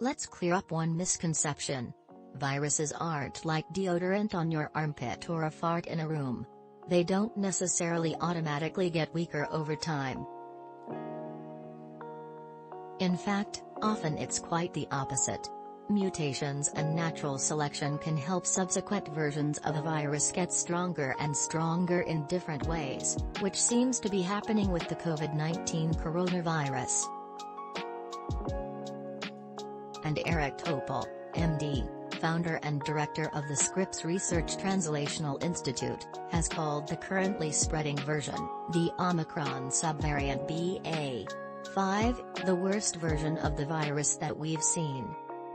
Let's clear up one misconception. Viruses aren't like deodorant on your armpit or a fart in a room. They don't necessarily automatically get weaker over time. In fact, often it's quite the opposite. Mutations and natural selection can help subsequent versions of a virus get stronger and stronger in different ways, which seems to be happening with the COVID-19 coronavirus. And Eric Topol, MD, founder and director of the Scripps Research Translational Institute, has called the currently spreading version, the Omicron subvariant BA.5, the worst version of the virus that we've seen.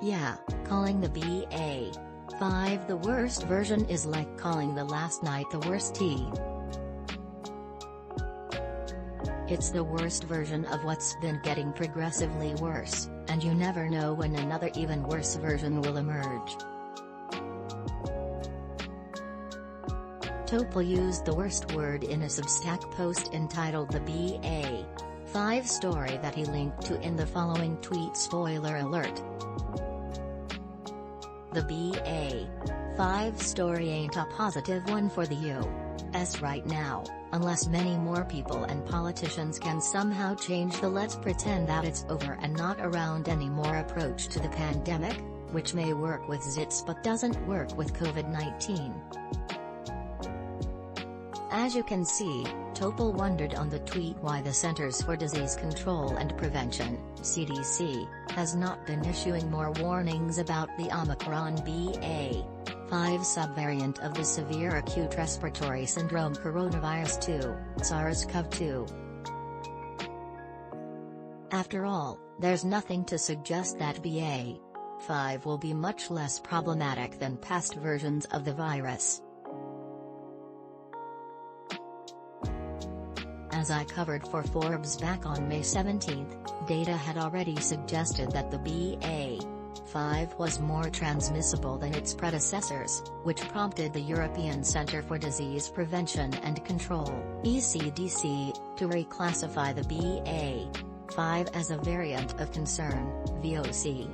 Yeah, calling the BA.5 the worst version is like calling the last night the worst tea. It's the worst version of what's been getting progressively worse, and you never know when another even worse version will emerge. Topol used the worst word in a Substack post entitled The BA.5 Story that he linked to in the following tweet. Spoiler alert. The BA.5 story ain't a positive one for the U.S. right now, unless many more people and politicians can somehow change the let's pretend that it's over and not around anymore approach to the pandemic, which may work with zits but doesn't work with COVID-19. As you can see, Topol wondered on the tweet why the Centers for Disease Control and Prevention, CDC, has not been issuing more warnings about the Omicron BA.5 subvariant of the severe acute respiratory syndrome coronavirus 2, SARS-CoV-2. After all, there's nothing to suggest that BA.5 will be much less problematic than past versions of the virus. As I covered for Forbes back on May 17, data had already suggested that the BA.5 was more transmissible than its predecessors, which prompted the European Centre for Disease Prevention and Control (ECDC) to reclassify the BA.5 as a variant of concern (VOC).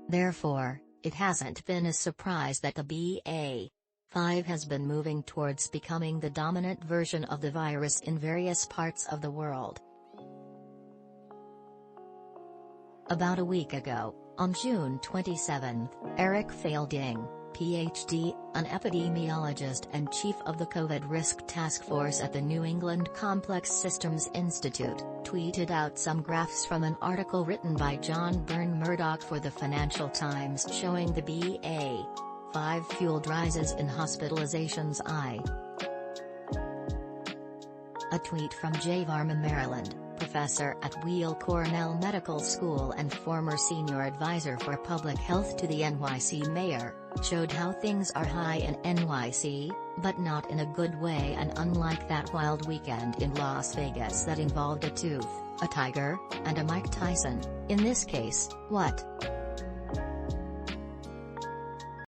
Therefore, it hasn't been a surprise that the BA.5 has been moving towards becoming the dominant version of the virus in various parts of the world. About a week ago, on June 27, Eric Fielding, Ph.D., an epidemiologist and chief of the COVID Risk Task Force at the New England Complex Systems Institute, tweeted out some graphs from an article written by John Byrne Murdoch for the Financial Times showing the BA.5 fueled rises in hospitalizations. A tweet from Jay Varma, Maryland, professor at Weill Cornell Medical School and former senior advisor for public health to the NYC mayor, showed how things are high in NYC, but not in a good way, and unlike that wild weekend in Las Vegas that involved a tooth, a tiger, and a Mike Tyson, in this case, what?